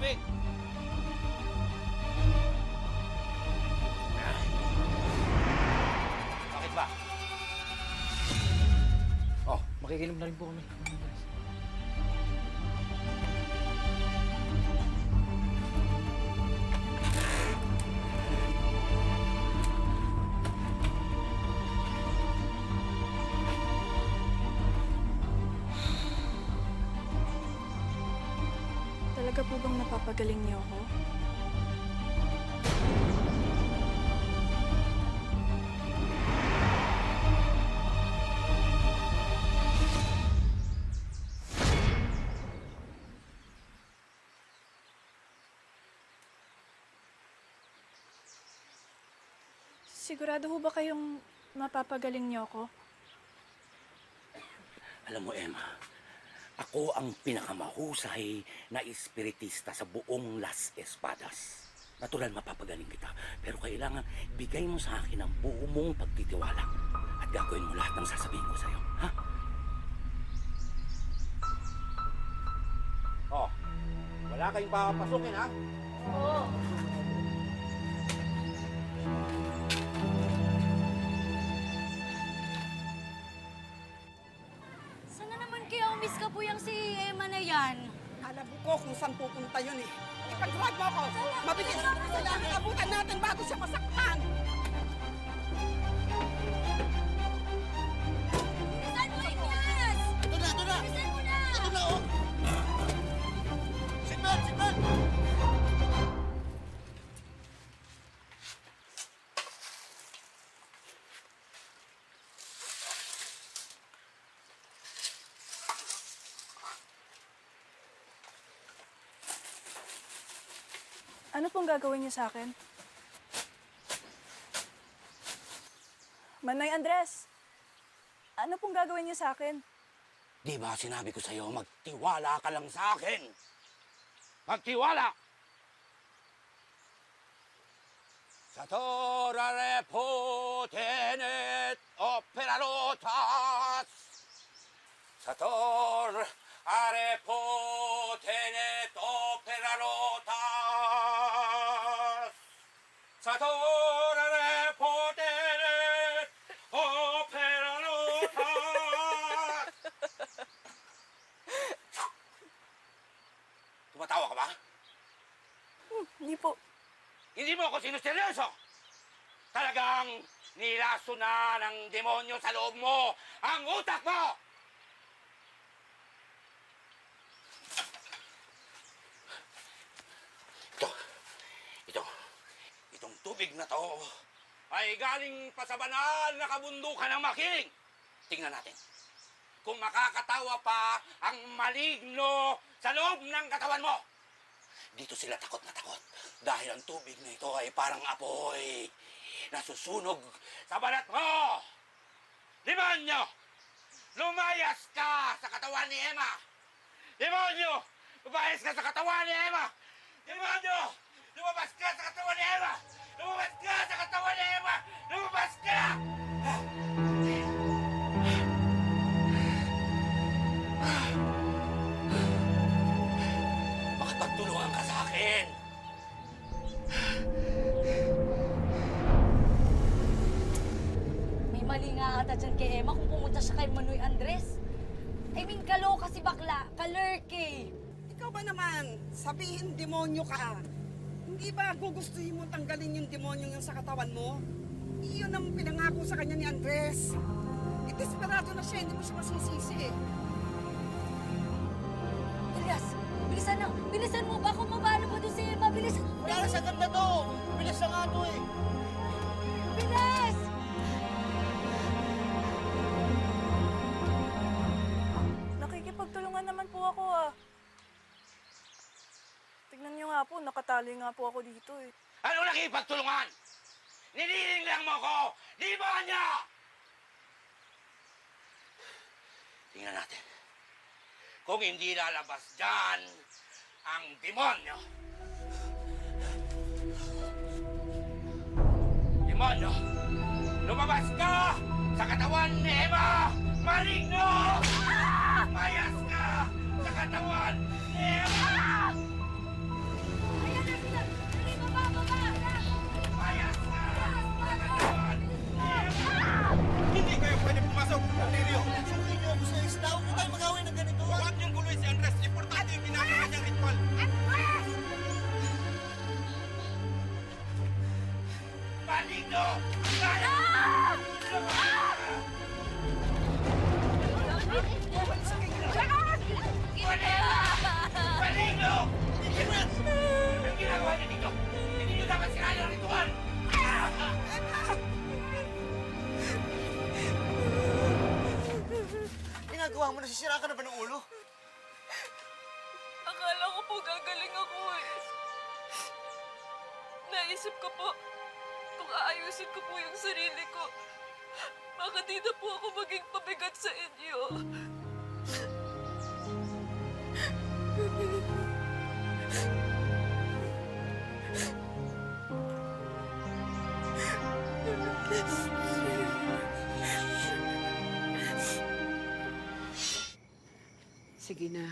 tubig! Bakit ba? Oh, makikinom na rin po kami. Talaga po bang napapagaling niyo ako? Sigurado ho ba kayong mapapagaling niyo ako? Alam mo, Emma, ako ang pinakamahusay na espiritista sa buong Las Espadas. Natural mapapagaling kita, pero kailangan bigay mo sa akin ang buo mong pagtitiwala at gagawin mo lahat ng sasabihin ko sa'yo, ha? Oh, wala kayong papasukin, ha? Oo. Sana naman kaya umis ka po yung si Emma na yan? Alam ko kung saan pupunta yun eh. Ipag-drive mo ako. Mabilis. Kailangan abutan natin bago siya masaktan. Bilisan mo, Ignas! Ito na, ito na! Bilisan mo na! Ito na, oh! Seatbelt, seatbelt! Ano pong gagawin niyo sa akin? Manoy Andres, ano pong gagawin niyo sa akin? Di ba sinabi ko sa'yo, magtiwala ka lang sa akin? Magtiwala! Satorare potenet operarotas. Sator are potenet operarotas. Sator are potenet operarotas. Tumatawa ka ba? Hindi po. Hindi mo ako sinuseryoso! Talagang nilaso na ng demonyo sa loob mo ang utak mo! Itong tubig na to ay galing pa sa banal na kabundukan ng Makiling. Tingnan natin kung makakatawa pa ang maligno sa loob ng katawan mo. Dito sila takot na takot dahil ang tubig na ito ay parang apoy nasusunog sa balat mo. Demonyo! Lumayas ka sa katawan ni Emma! Demonyo! Lumayas ka sa katawan ni Emma! Demonyo! Lumabas ka sa katawan ni Emma! Lumabas ka sa katawan ni Emma! Lumabas ka! Makipagtulungan ka sa akin! May mali nga ata dyan kay Emma kung pumunta siya kay Manoy Andres. I mean, kaloka si bakla, kalurky. Ikaw ba naman, sabihin demonyo ka. Hindi ba gugustuhin mo tanggalin yung demonyo yung sa katawan mo? Iyon ang pinangako sa kanya ni Andres. Desperado na siya, hindi mo siya masisisi eh. Elias, bilisan na. Bilisan mo. Baka mabalo mo doon si Emma. Bilisan. Wala na sagad na to! Bilis na nga to eh! Bilis! Nakikipagtulungan naman po ako ah. Tignan niyo nga po, nakatali nga po ako dito eh. Ano nakipagtulungan? Niniling lang mo ko! Di ba niya? Tingnan natin. Kung hindi lalabas dyan ang demonyo. Demonyo! Lumabas ka sa katawan ni Emma! Maligno! Mayas ka sa katawan ni Emma! Maligno! Maligno! Anong ginagawa niyo dito? Hindi niyo dapat sirayan ang ritual! Ginagawa mo, nasisira ka na ba ng ulo? Akala ko po gagaling ako eh. Naisip ko po, kung aayusin ko po yung sarili ko, baka di na po ako maging pabigat sa inyo. Sige na.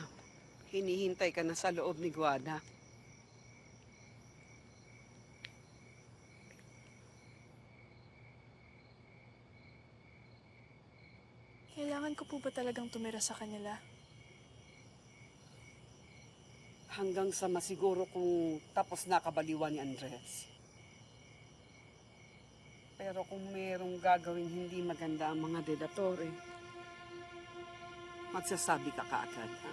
Hinihintay ka na sa loob ni Guada. Kailangan ko po ba talagang tumira sa kanila? Hanggang sa masiguro kung tapos na kabaliwan ni Andres. Pero kung merong gagawin hindi maganda ang mga delatore, magsasabi ka kaagad, ha?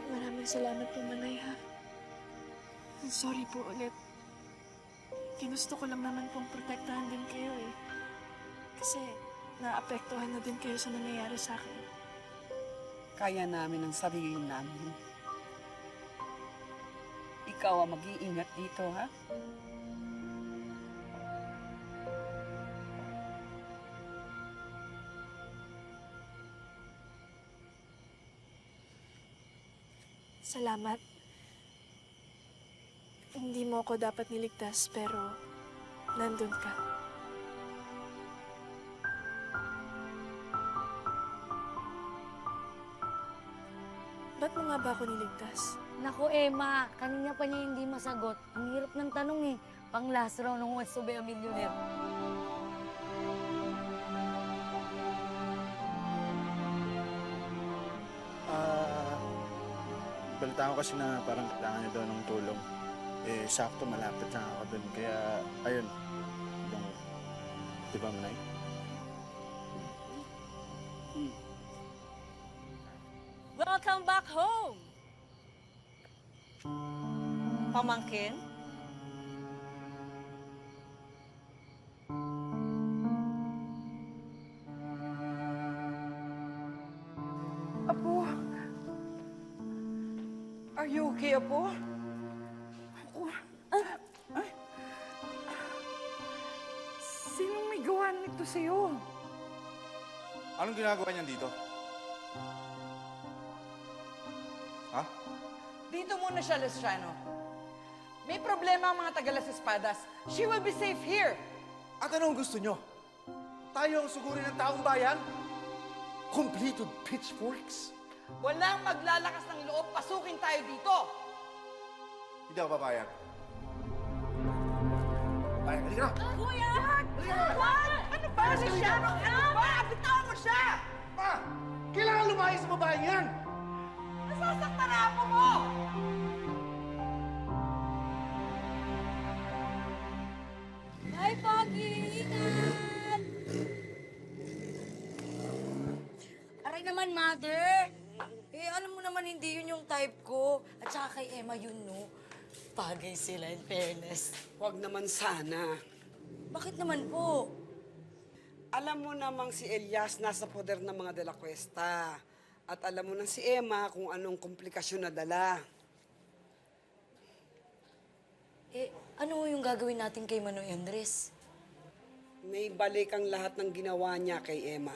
Maraming salamat po, Manay, ha? Sorry po ulit. Ginusto ko lang naman pong protektahan din kayo, eh. Kasi naapektuhan na din kayo sa nangyayari sa akin. Kaya namin ang sarili namin. Ikaw ang mag-iingat dito, ha? Salamat. Hindi mo ako dapat niligtas, pero nandun ka. Ba't mo nga ba ako niligtas? Naku, Emma, kanina pa niya hindi masagot. Ang hirap ng tanong eh. Pang last round ng What's to be a Millionaire. Balitaan ko kasi na parang kailangan niya daw ng tulong. Eh, sakto malapit na ako dun. Kaya, ayun. Yung, di ba, Manay? Welcome back home! Pamangkin? Apo? Are you okay, Apo? Ako? Ay. Sinong may gawa nito sa'yo? Anong ginagawa niyan dito? Ha? Dito muna siya, Luciano. May problema ang mga taga-Las Espadas. She will be safe here. At anong gusto nyo? Tayo ang sugurin ng taong bayan? Complete with pitchforks? Walang maglalakas ng loob, pasukin tayo dito. Hindi ako papayag. Ay, halika na! Kuya! Ano ba, Luciano? Ano ba? Bitawan mo siya! Ma! Kailangan lumayas sa babaeng yan! Nasasaktan na ako mo! Ay, Pogi! Ingat! Aray naman, Mother! Eh, alam mo naman, hindi yun yung type ko. At saka kay Emma yun, no? Bagay sila, in fairness. Huwag naman sana. Bakit naman po? Alam mo namang si Elias nasa poder ng mga De La Cuesta. At alam mo na si Emma kung anong komplikasyon na dala. Eh, ano yung gagawin natin kay Manoy Andres? May balik ang lahat ng ginawa niya kay Emma.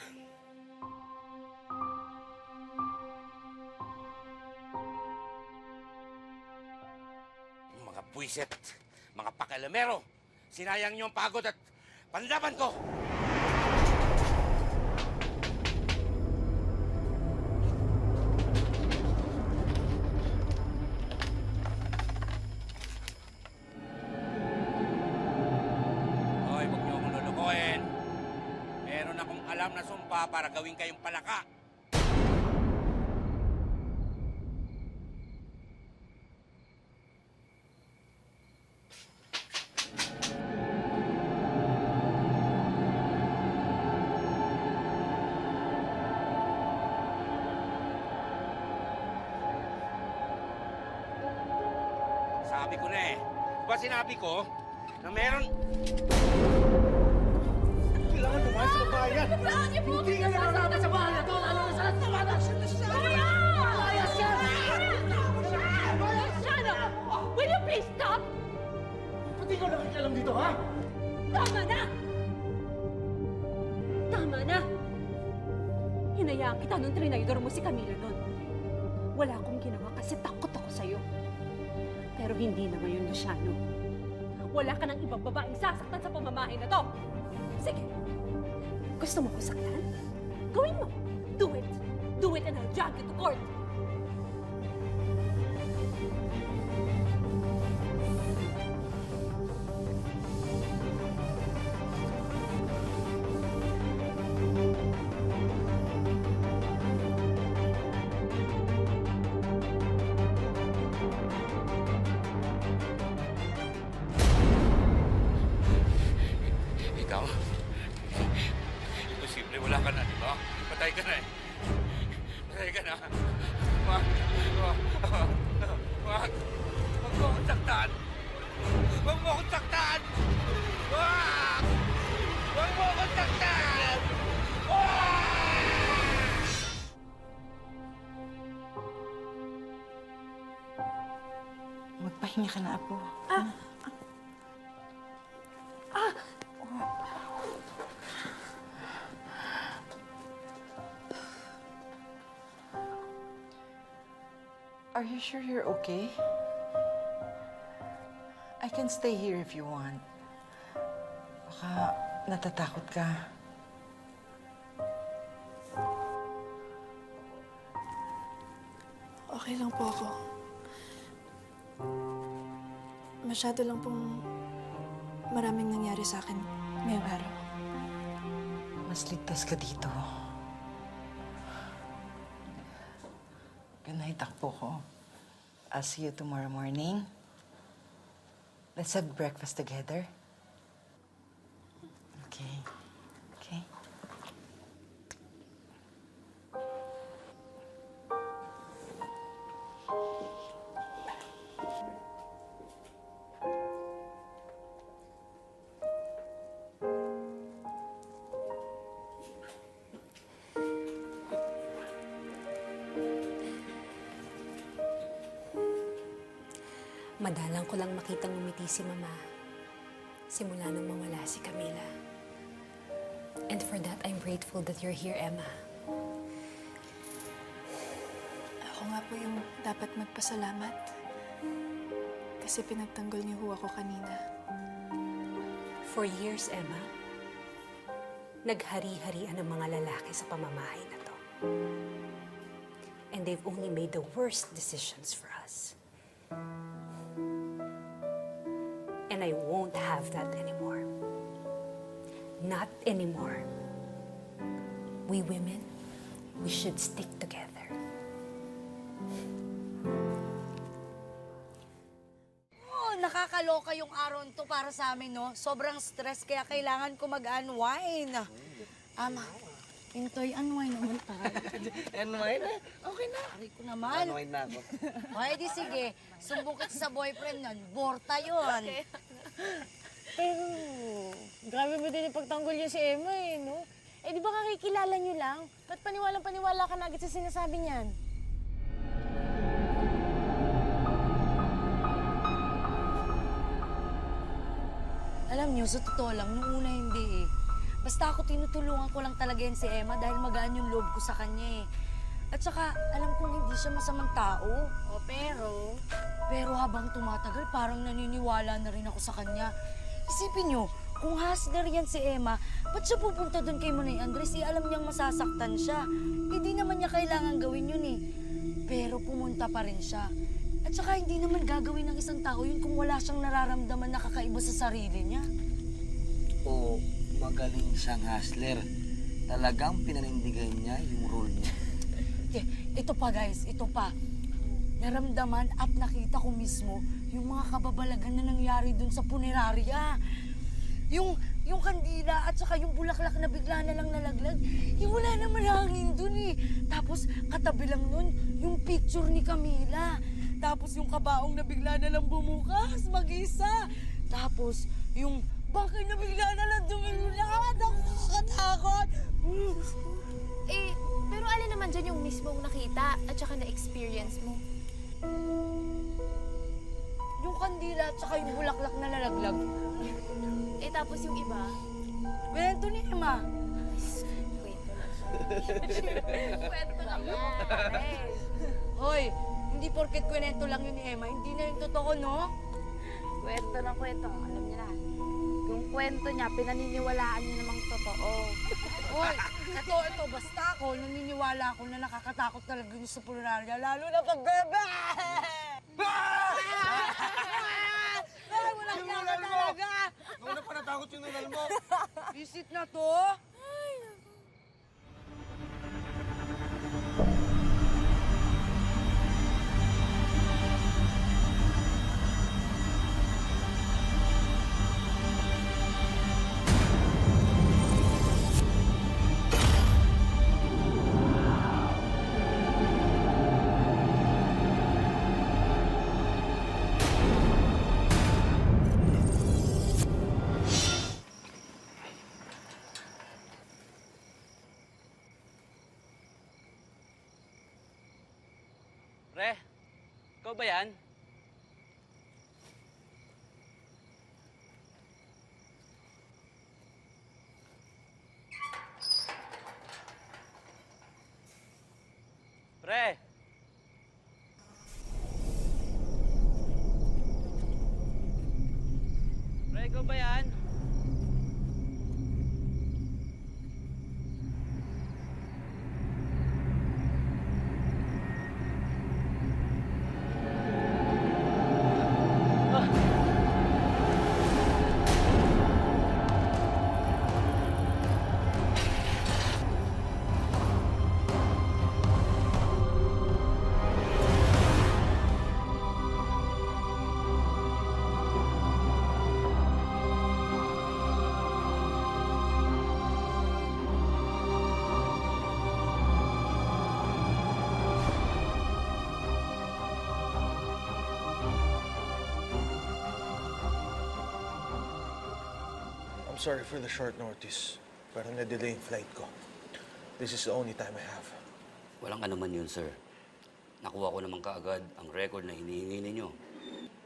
Mga buwisit, mga pakialamero, sinayang niyo ang pagod at panlaban ko! Hoy, huwag niyo akong lulukuhin. Meron akong alam alam na sumpa para gawin kayong palaka. Sabi ko na eh. Diba sinabi ko na meron... Kailangan lumayas sa bayan! Hindi ka nararapat sa bahay na to! Ano na sa tawanan? Layas yan! Luciano! Will you please stop? Pati ikaw nakikialam dito, ha? Tama na! Tama na! Hinayaan kita nung trinidor mo si Camila nun. Wala akong ginawa kasi takot ako sa'yo. Pero hindi na ngayon, Luciano. Wala ka ng ibang babaeng sasaktan sa pamamahay na to. Sige. Gusto mo ko saktan? Gawin mo. Do it. Do it and I'll drag you to court. Ikaw? Imposible, wala ka na, di ba? Patay ka na eh. Patay ka na. Wag. Wag. Wag mo akong saktan. Wag mo akong saktan. Wag! Wag mo akong saktan! Wag! Magpahinga ka na, Apo. Are you sure you're okay? I can stay here if you want. Baka natatakot ka. Okay lang po ako. Masyado lang pong maraming nangyari sa akin ngayong araw. Mas ligtas ka dito. Good night, takbo ko. I'll see you tomorrow morning. Let's have breakfast together. Okay. Okay? Madalang ko lang makitang umiti si Mama simula nang mawala si Camila. And for that, I'm grateful that you're here, Emma. Ako nga po yung dapat magpasalamat. Kasi pinagtanggol niyo ho ako kanina. For years, Emma, naghari-harian ang mga lalaki sa pamamahay na to. And they've only made the worst decisions for us. And I won't have that anymore. Not anymore. We women, we should stick together. Oh, nakakaloka yung araw to para sa amin, no? Sobrang stress, kaya kailangan ko mag-unwind. Ama, Intoy, unwind naman tayo. Unwind na? Okay na. Aray ko naman. Unwind na ako. Okay, di sige. Sumbong kita sa boyfriend nun. Borta yun. Pero, grabe mo din ipagtanggol niya si Emma eh, no? Eh, di ba kakikilala niyo lang? Ba't paniwalang-paniwala ka na agad sa sinasabi niyan? Alam niyo, sa totoo lang, nung una hindi eh. Basta ako tinutulungan ko lang talaga yan si Emma dahil magaan yung loob ko sa kanya eh. At saka, alam kong hindi siya masamang tao. O, pero... Pero habang tumatagal, parang naniniwala na rin ako sa kanya. Isipin niyo, kung hustler yan si Emma, ba't siya pupunta doon kay Manay Andres? Alam niyang masasaktan siya. Hindi naman niya kailangan gawin yun eh. Pero pumunta pa rin siya. At saka hindi naman gagawin ng isang tao yun kung wala siyang nararamdaman na kakaiba sa sarili niya. Oo, magaling siyang hustler. Talagang pinanindigan niya yung role niya. Ito pa guys, ito pa. Naramdaman at nakita ko mismo yung mga kababalagan na nangyari dun sa punerarya. Yung kandila at saka yung bulaklak na bigla na lang nalaglag, wala naman hangin dun eh. Tapos katabi lang nun, yung picture ni Camila. Tapos yung kabaong na bigla na lang bumukas, mag-isa. Tapos yung bangkay na bigla na lang dumulad. Ako nakakatakot. Pero alin naman dyan yung mismong nakita at saka na-experience mo? Yung kandila at saka yung bulaklak na nalaglag. Tapos yung iba? Kwento ni Emma. Kwento lang. Kwento lang yun. Hoy, hindi porket kwento lang yun ni Emma, hindi na yung totoo, no? Kwento lang kwento. Alam niya na. Yung kwento niya, pinaniniwalaan niya namang totoo. Hoy, ito, basta ako, naniniwala ako na nakakatakot talaga yung sa punerarya, lalo na pag bebe! Ay, walang taka talaga! Nauna pa natakot yung nanal mo. Visit na to? Pre, ikaw ba yan? Pre! Pre, ikaw ba yan? I'm sorry for the short notice, pero na-delay yung flight ko. This is the only time I have. Walang anuman yun, sir. Nakuha ko naman kaagad ang record na hinihingi ninyo.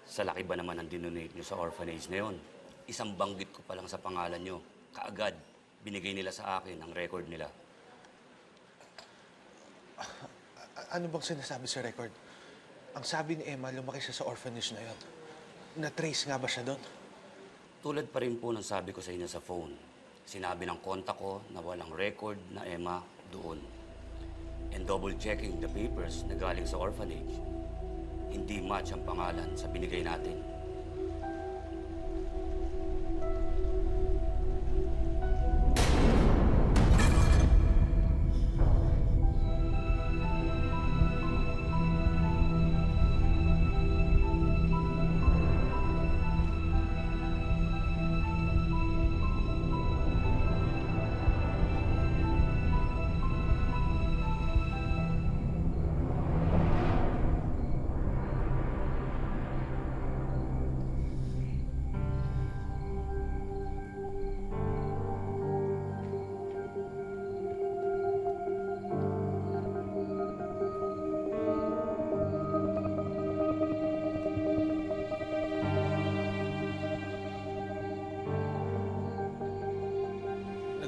Sa laki ba naman ang dinonate nyo sa orphanage na yun? Isang banggit ko pa lang sa pangalan nyo. Kaagad, binigay nila sa akin ang record nila. Ano bang sinasabi sa record? Ang sabi ni Emma, lumaki siya sa orphanage na yun. Na-trace nga ba siya doon? Tulad pa rin po ng sabi ko sa inyo sa phone. Sinabi ng kontak ko na walang record na Emma doon. And double-checking the papers na galing sa orphanage. Hindi match ang pangalan sa binigay natin.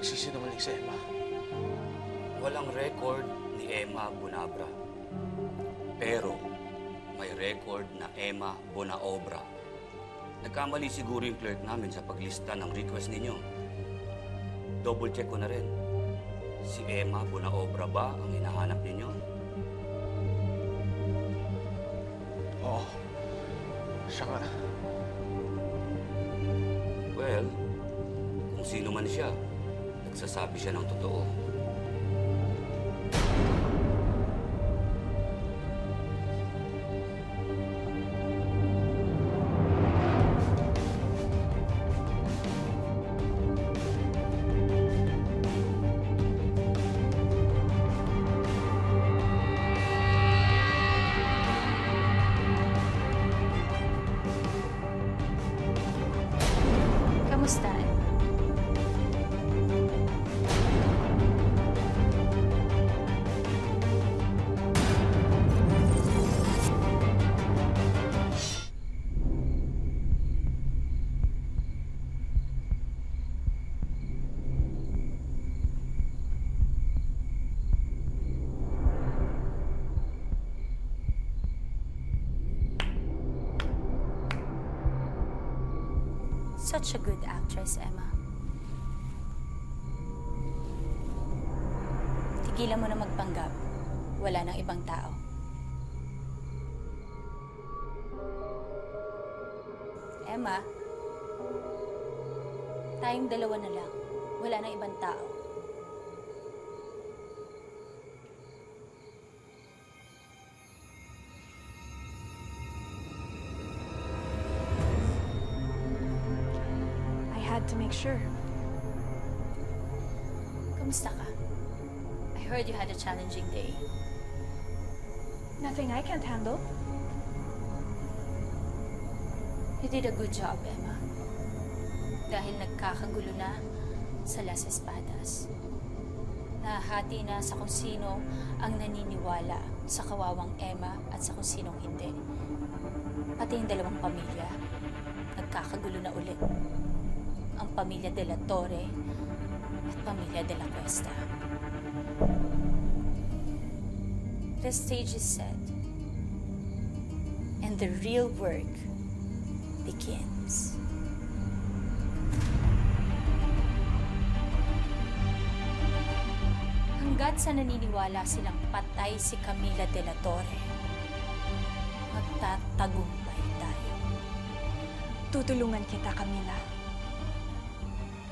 Nagsisinungaling si Emma. Walang record ni Emma Bonabra. Pero may record na Emma Bonaobra. Nagkamali siguro yung clerk namin sa paglista ng request ninyo. Double check ko na rin. Si Emma Bonaobra ba ang hinahanap ninyo? Oo. Siya nga. Well, kung sino man siya, nagsasabi siya ng totoo. Kamusta, Emma? Such a good actress, Emma. Tigilan mo na magpanggap. Wala nang ibang tao. Emma, tayong dalawa na lang. Wala nang ibang tao. Had to make sure. Kamusta ka? I heard you had a challenging day. Nothing I can't handle. You did a good job, Emma. Dahil nagkakagulo na sa Las Espadas. Nahati na sa kung sino ang naniniwala sa kawawang Emma at sa kung sinong hindi. Pati yung dalawang pamilya, nagkakagulo na ulit. Ang pamilya de la Torre at pamilya de la Cuesta. The stage is set, and the real work begins. Hanggat sa naniniwala silang patay si Camila de la Torre, magtatagumpay tayo. Tutulungan kita, Camila.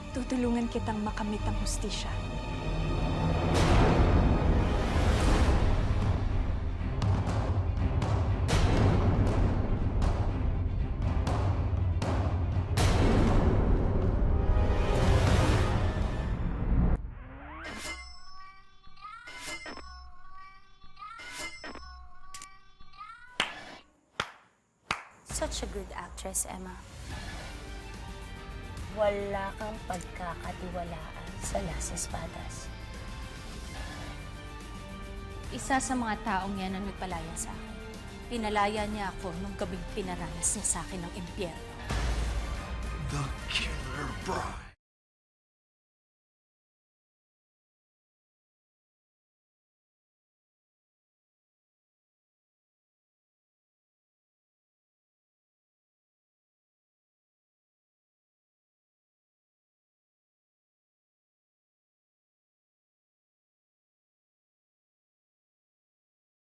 Tutulungan kitang makamit ang hustisya. Such a good actress, Emma. Wala kang pagkakatiwalaan sa Las Espadas. Isa sa mga taong yan ang nagpalaya sa akin. Pinalaya niya ako nung gabing pinaranas niya sa akin ng impyerno. The Killer Bride.